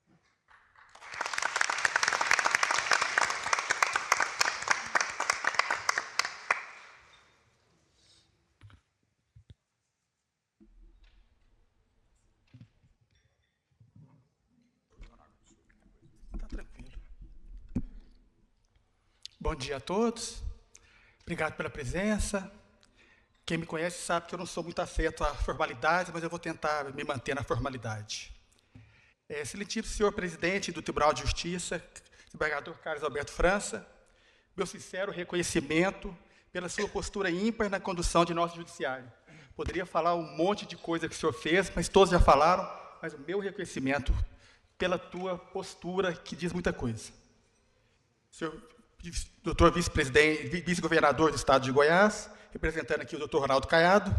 Bom dia a todos. Obrigado pela presença. Quem me conhece sabe que eu não sou muito afeto à formalidade, mas eu vou tentar me manter na formalidade. Excelentíssimo senhor presidente do Tribunal de Justiça, desembargador Carlos Alberto França, meu sincero reconhecimento pela sua postura ímpar na condução de nosso judiciário. Poderia falar um monte de coisa que o senhor fez, mas todos já falaram, mas o meu reconhecimento pela tua postura, que diz muita coisa. Senhor doutor vice-presidente, vice-governador do Estado de Goiás, representando aqui o doutor Ronaldo Caiado,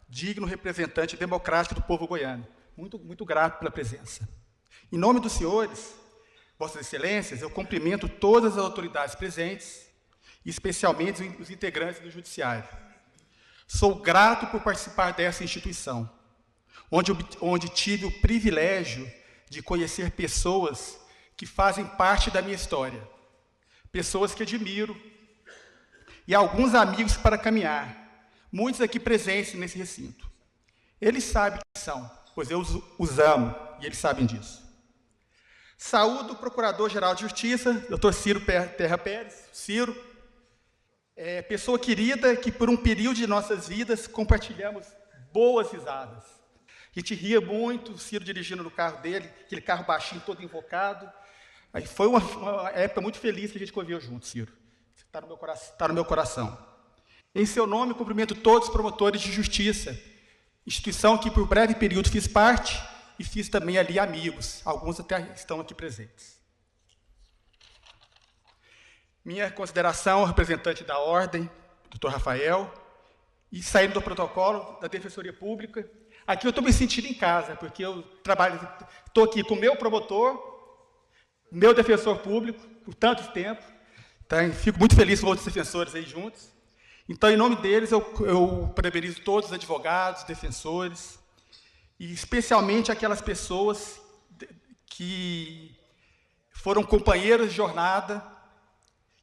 digno representante democrático do povo goiano. Muito grato pela presença. Em nome dos senhores, vossas excelências, eu cumprimento todas as autoridades presentes, especialmente os integrantes do Judiciário. Sou grato por participar dessa instituição, onde tive o privilégio de conhecer pessoas que fazem parte da minha história, pessoas que admiro, e alguns amigos para caminhar, muitos aqui presentes nesse recinto. Eles sabem quem são, pois eu os amo, e eles sabem disso. Saúdo o Procurador-Geral de Justiça, Dr. Ciro Terra Pérez, Ciro, pessoa querida que por um período de nossas vidas compartilhamos boas risadas. A gente ria muito, o Ciro dirigindo no carro dele, aquele carro baixinho, todo invocado. Aí foi uma época muito feliz que a gente conviveu junto, Ciro. Está no meu coração. Em seu nome, cumprimento todos os promotores de justiça, instituição que por breve período fiz parte e fiz também ali amigos, alguns até estão aqui presentes. Minha consideração ao representante da Ordem, doutor Rafael, e saindo do protocolo da Defensoria Pública, aqui eu estou me sentindo em casa, porque eu estou aqui com o meu promotor, meu defensor público, por tanto tempo, tá? Fico muito feliz com outros defensores aí juntos. Então, em nome deles, eu parabenizo todos os advogados, defensores, e especialmente aquelas pessoas que foram companheiros de jornada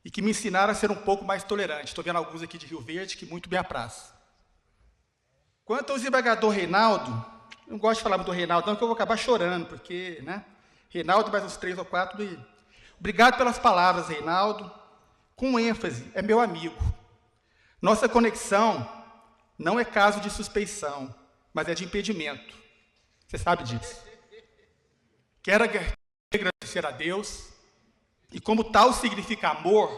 e que me ensinaram a ser um pouco mais tolerante. Estou vendo alguns aqui de Rio Verde que muito me apraz. Quanto ao desembargador Reinaldo, eu não gosto de falar do Reinaldo, não, porque eu vou acabar chorando, porque, né? Reinaldo, mais uns 3 ou 4. Obrigado pelas palavras, Reinaldo. Com ênfase, é meu amigo. Nossa conexão não é caso de suspeição, mas é de impedimento. Você sabe disso. Quero agradecer a Deus, e como tal significa amor,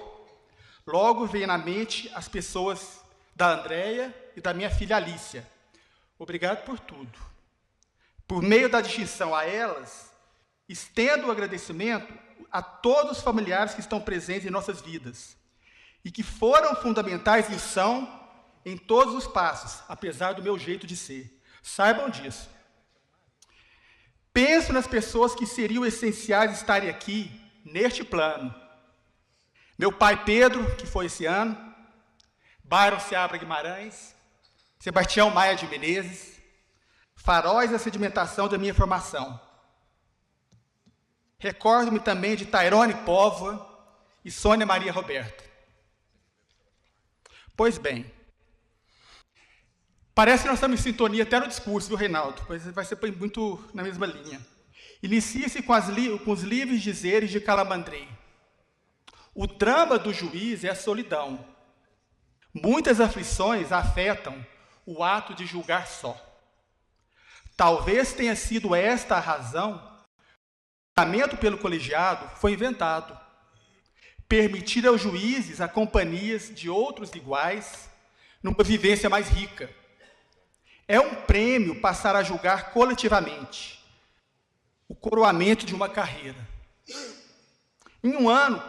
logo vem na mente as pessoas da Andréia e da minha filha Alícia. Obrigado por tudo. Por meio da distinção a elas, estendo o agradecimento a todos os familiares que estão presentes em nossas vidas e que foram fundamentais e são em todos os passos, apesar do meu jeito de ser. Saibam disso. penso nas pessoas que seriam essenciais estarem aqui, neste plano. Meu pai Pedro, que foi esse ano, Byron Seabra Guimarães, Sebastião Maia de Menezes, faróis da sedimentação da minha formação. Recordo-me também de Tairone Póvoa e Sônia Maria Roberta. Pois bem, parece que nós estamos em sintonia até no discurso, viu, Reinaldo? Pois vai ser muito na mesma linha. Inicia-se com os livres dizeres de Calamandrei. O drama do juiz é a solidão. Muitas aflições afetam o ato de julgar só. Talvez tenha sido esta a razão que o julgamento pelo colegiado foi inventado. Permitir aos juízes a companhias de outros iguais numa vivência mais rica. É um prêmio passar a julgar coletivamente, o coroamento de uma carreira. Em um ano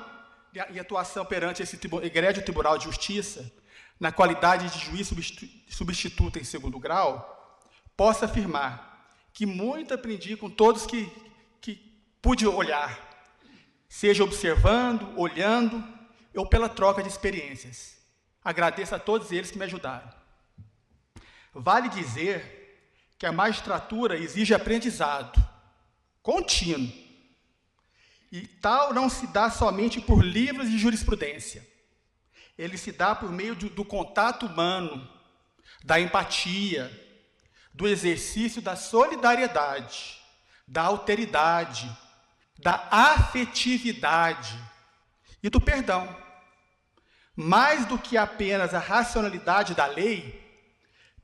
de atuação perante esse egrégio Tribunal de Justiça, na qualidade de juiz substituto em segundo grau, posso afirmar que muito aprendi com todos que pude olhar, seja observando, olhando, ou pela troca de experiências. Agradeço a todos eles que me ajudaram. Vale dizer que a magistratura exige aprendizado contínuo. E tal não se dá somente por livros de jurisprudência. Ele se dá por meio do contato humano, da empatia, do exercício da solidariedade, da alteridade, da afetividade e do perdão. Mais do que apenas a racionalidade da lei,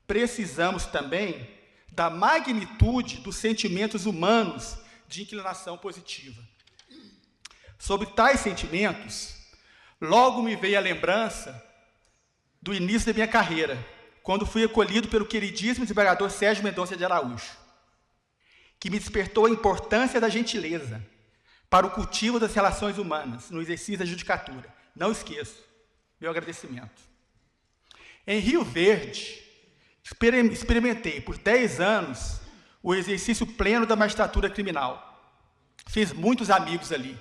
precisamos também da magnitude dos sentimentos humanos de inclinação positiva. Sobre tais sentimentos, logo me veio a lembrança do início da minha carreira, quando fui acolhido pelo queridíssimo desembargador Sérgio Mendonça de Araújo, que me despertou a importância da gentileza para o cultivo das relações humanas, no exercício da judicatura. Não esqueço meu agradecimento. Em Rio Verde, experimentei por 10 anos o exercício pleno da magistratura criminal. Fiz muitos amigos ali.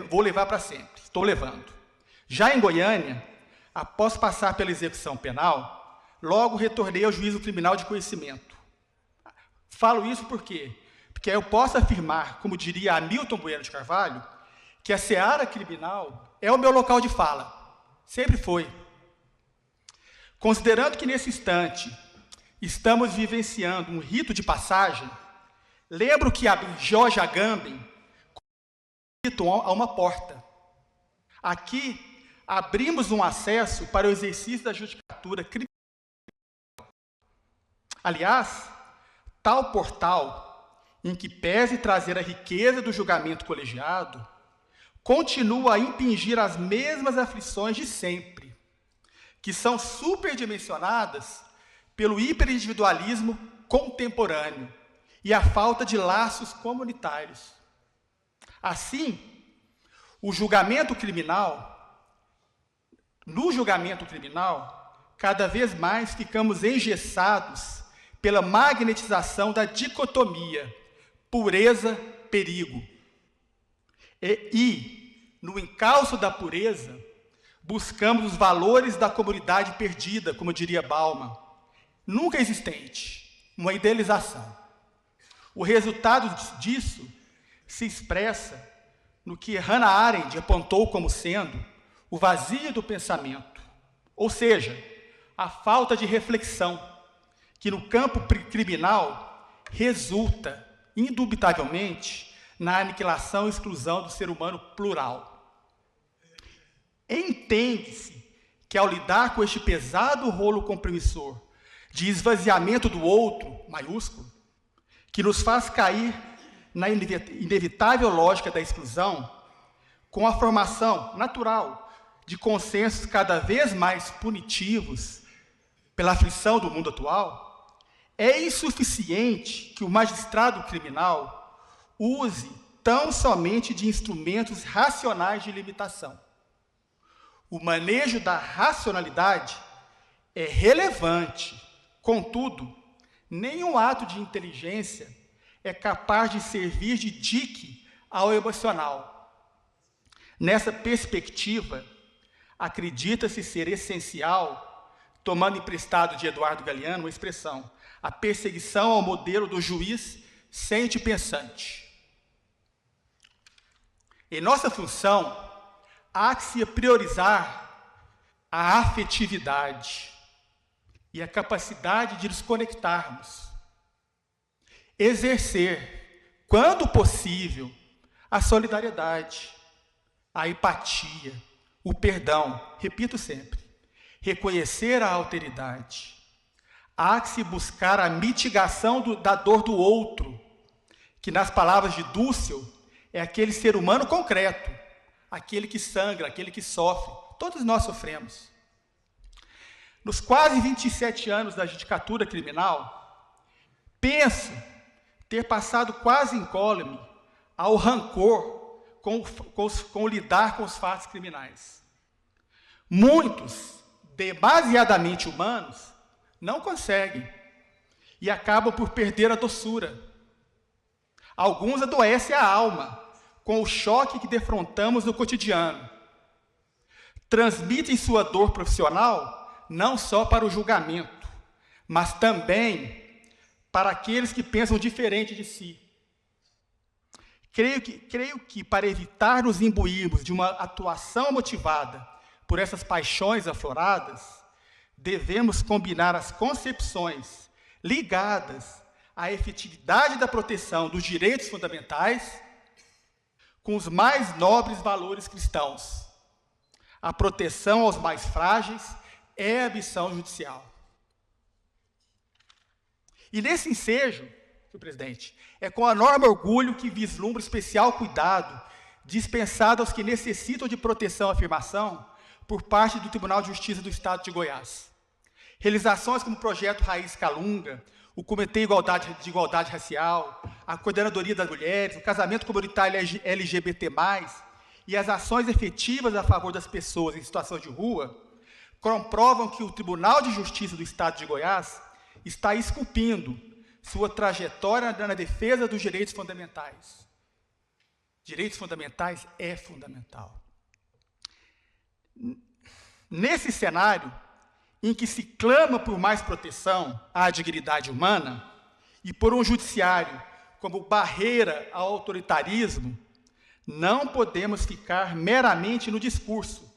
Vou levar para sempre. Estou levando. Já em Goiânia, após passar pela execução penal, logo retornei ao juízo criminal de conhecimento. Falo isso por quê? Porque eu posso afirmar, como diria Hamilton Bueno de Carvalho, que a seara criminal é o meu local de fala. Sempre foi. Considerando que, nesse instante, estamos vivenciando um rito de passagem, lembro que George Agamben a uma porta. Aqui, abrimos um acesso para o exercício da judicatura criminal. Aliás, tal portal, em que pese trazer a riqueza do julgamento colegiado, continua a impingir as mesmas aflições de sempre, que são superdimensionadas pelo hiperindividualismo contemporâneo e a falta de laços comunitários. Assim, no julgamento criminal, cada vez mais ficamos engessados pela magnetização da dicotomia pureza-perigo. E, no encalço da pureza, buscamos os valores da comunidade perdida, como diria Bauman, nunca existente, uma idealização. O resultado disso se expressa no que Hannah Arendt apontou como sendo o vazio do pensamento, ou seja, a falta de reflexão, que no campo criminal resulta, indubitavelmente, na aniquilação e exclusão do ser humano plural. Entende-se que, ao lidar com este pesado rolo compromissor de esvaziamento do outro, maiúsculo, que nos faz cair na inevitável lógica da exclusão, com a formação natural de consensos cada vez mais punitivos pela aflição do mundo atual, é insuficiente que o magistrado criminal use tão somente de instrumentos racionais de limitação. O manejo da racionalidade é relevante, contudo, nenhum ato de inteligência é capaz de servir de dique ao emocional. Nessa perspectiva, acredita-se ser essencial, tomando emprestado de Eduardo Galeano uma expressão, a perseguição ao modelo do juiz sente pensante. Em nossa função, há que se priorizar a afetividade e a capacidade de nos conectarmos. Exercer, quando possível, a solidariedade, a empatia, o perdão, repito sempre, reconhecer a alteridade. Há que se buscar a mitigação da dor do outro, que nas palavras de Dussel, é aquele ser humano concreto, aquele que sangra, aquele que sofre. Todos nós sofremos. Nos quase 27 anos da judicatura criminal, penso ter passado quase incólume ao rancor com lidar com os fatos criminais. Muitos, demasiadamente humanos, não conseguem e acabam por perder a doçura. Alguns adoecem a alma com o choque que defrontamos no cotidiano. Transmitem sua dor profissional não só para o julgamento, mas também para aqueles que pensam diferente de si. Creio que para evitar nos imbuirmos de uma atuação motivada por essas paixões afloradas, devemos combinar as concepções ligadas à efetividade da proteção dos direitos fundamentais com os mais nobres valores cristãos. A proteção aos mais frágeis é a missão judicial. E nesse ensejo, senhor presidente, é com enorme orgulho que vislumbro especial cuidado dispensado aos que necessitam de proteção e afirmação por parte do Tribunal de Justiça do Estado de Goiás. Realizações como o Projeto Raiz Calunga, o Comitê de Igualdade Racial, a Coordenadoria das Mulheres, o Casamento Comunitário LGBT+, e as ações efetivas a favor das pessoas em situação de rua, comprovam que o Tribunal de Justiça do Estado de Goiás está esculpindo sua trajetória na defesa dos direitos fundamentais. Direitos fundamentais é fundamental. Nesse cenário, em que se clama por mais proteção à dignidade humana e por um judiciário como barreira ao autoritarismo, não podemos ficar meramente no discurso,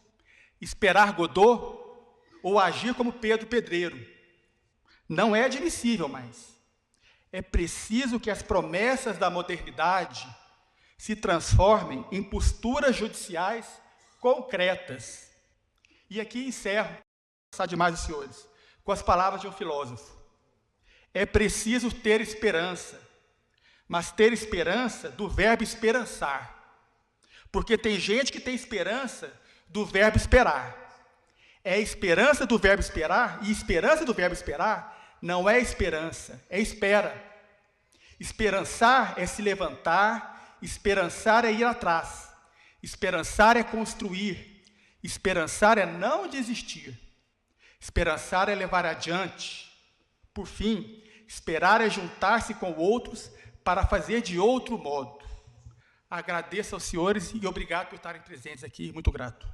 esperar Godot ou agir como Pedro Pedreiro. Não é admissível mais. É preciso que as promessas da modernidade se transformem em posturas judiciais concretas. E aqui encerro, passar demais os senhores, com as palavras de um filósofo. É preciso ter esperança, mas ter esperança do verbo esperançar. Porque tem gente que tem esperança do verbo esperar. É esperança do verbo esperar, e esperança do verbo esperar não é esperança, é espera. Esperançar é se levantar, esperançar é ir atrás, esperançar é construir, esperançar é não desistir, esperançar é levar adiante. Por fim, esperar é juntar-se com outros para fazer de outro modo. Agradeço aos senhores e obrigado por estarem presentes aqui, muito grato.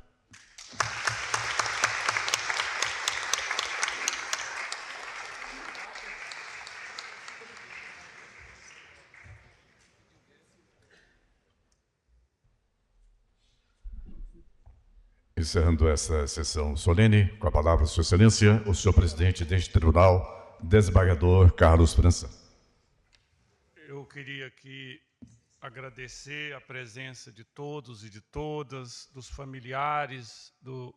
Encerrando essa sessão solene, com a palavra, Sua Excelência, o senhor presidente deste tribunal, desembargador Carlos França. Eu queria aqui agradecer a presença de todos e de todas, dos familiares do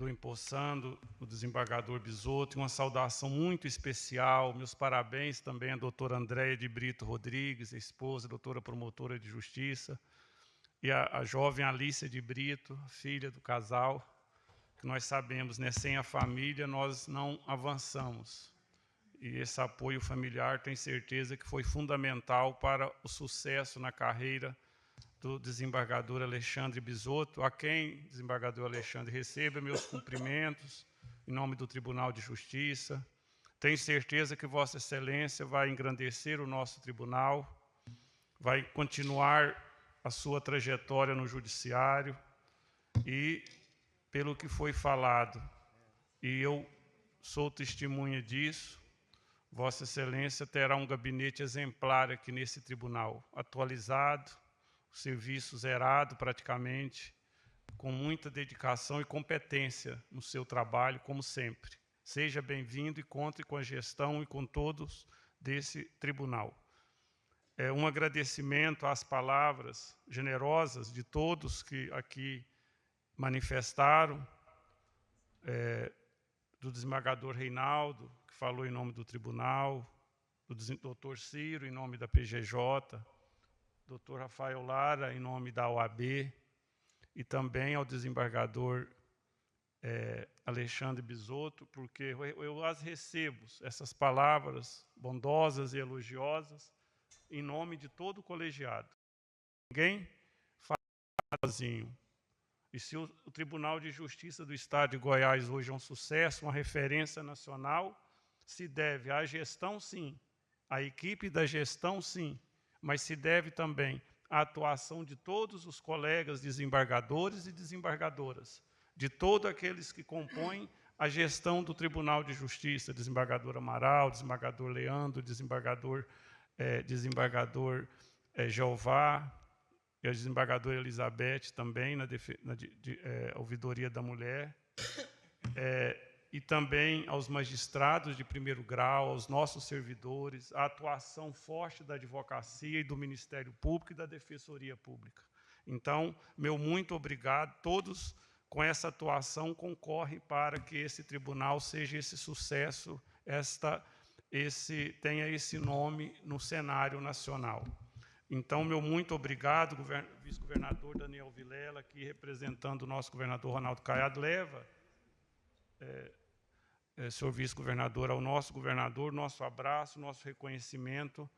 empossando, do desembargador Bisotto, e uma saudação muito especial, meus parabéns também à doutora Andréia de Brito Rodrigues, a esposa, doutora promotora de justiça, e a jovem Alícia de Brito, filha do casal, que nós sabemos, né, sem a família nós não avançamos. E esse apoio familiar, tenho certeza que foi fundamental para o sucesso na carreira do desembargador Alexandre Bisotto, a quem, desembargador Alexandre, receba meus cumprimentos, em nome do Tribunal de Justiça. tenho certeza que Vossa Excelência vai engrandecer o nosso tribunal, vai continuar a sua trajetória no judiciário e, pelo que foi falado, e eu sou testemunha disso, Vossa Excelência terá um gabinete exemplar aqui nesse tribunal, atualizado, serviço zerado praticamente, com muita dedicação e competência no seu trabalho, como sempre. Seja bem-vindo e conte com a gestão e com todos desse tribunal. Um agradecimento às palavras generosas de todos que aqui manifestaram, do desembargador Reinaldo, que falou em nome do tribunal, do doutor Ciro, em nome da PGJ, doutor Rafael Lara, em nome da OAB, e também ao desembargador Alexandre Bisotto, porque eu as recebo, essas palavras bondosas e elogiosas, em nome de todo o colegiado. Ninguém faz sozinho. E se o Tribunal de Justiça do Estado de Goiás hoje é um sucesso, uma referência nacional, se deve à gestão, sim, à equipe da gestão, sim, mas se deve também à atuação de todos os colegas desembargadores e desembargadoras, de todos aqueles que compõem a gestão do Tribunal de Justiça, desembargador Amaral, desembargador Leandro, desembargador Jeová, e a desembargadora Elizabeth também, na Ouvidoria da Mulher, e também aos magistrados de primeiro grau, aos nossos servidores, a atuação forte da advocacia e do Ministério Público e da Defensoria Pública. Então, meu muito obrigado. Todos, com essa atuação, concorrem para que esse tribunal seja esse sucesso, tenha esse nome no cenário nacional. Então, meu muito obrigado, vice-governador Daniel Vilela, aqui representando o nosso governador Ronaldo Caiado, leva, senhor vice-governador, ao nosso governador, nosso abraço, nosso reconhecimento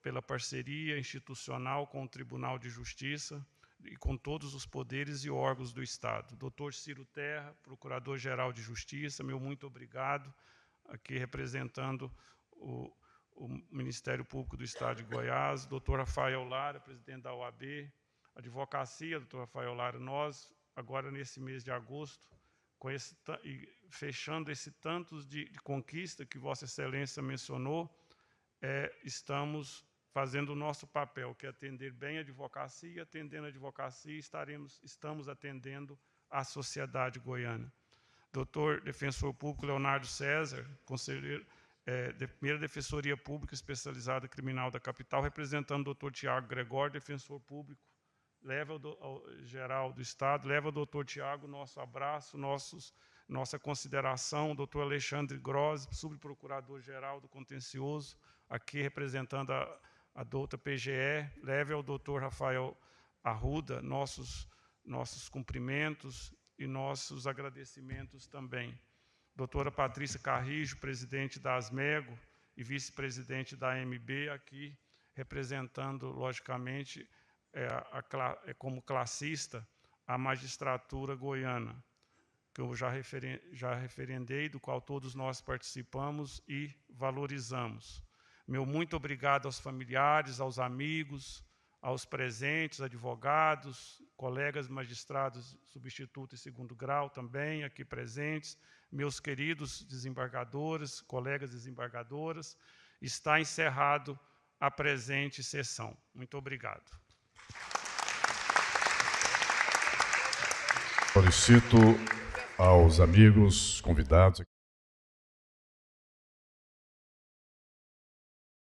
pela parceria institucional com o Tribunal de Justiça e com todos os poderes e órgãos do Estado. Doutor Ciro Terra, Procurador-Geral de Justiça, meu muito obrigado, aqui representando o Ministério Público do Estado de Goiás, doutor Rafael Lara, presidente da OAB, advocacia, doutor Rafael Lara, nós, agora nesse mês de agosto, fechando esse tantos de conquista que Vossa Excelência mencionou, estamos fazendo o nosso papel, que é atender bem a advocacia, atendendo a advocacia, estamos atendendo a sociedade goiana. Doutor Defensor Público Leonardo César, conselheiro, primeira Defensoria Pública Especializada Criminal da Capital, representando o doutor Tiago Gregório, Defensor Público, leva ao geral do Estado, leva ao doutor Tiago nosso abraço, nossa consideração, o doutor Alexandre Grossi, subprocurador-geral do Contencioso, aqui representando a douta PGE, leve ao doutor Rafael Arruda nossos cumprimentos e nossos agradecimentos também. Doutora Patrícia Carrijo, presidente da Asmego e vice-presidente da AMB, aqui representando, logicamente, como classista, a magistratura goiana, que eu já referendei, do qual todos nós participamos e valorizamos. Meu muito obrigado aos familiares, aos amigos, aos presentes, advogados, colegas magistrados substituto e segundo grau também aqui presentes, meus queridos desembargadores, colegas desembargadoras, está encerrado a presente sessão. Muito obrigado. Solicito aos amigos convidados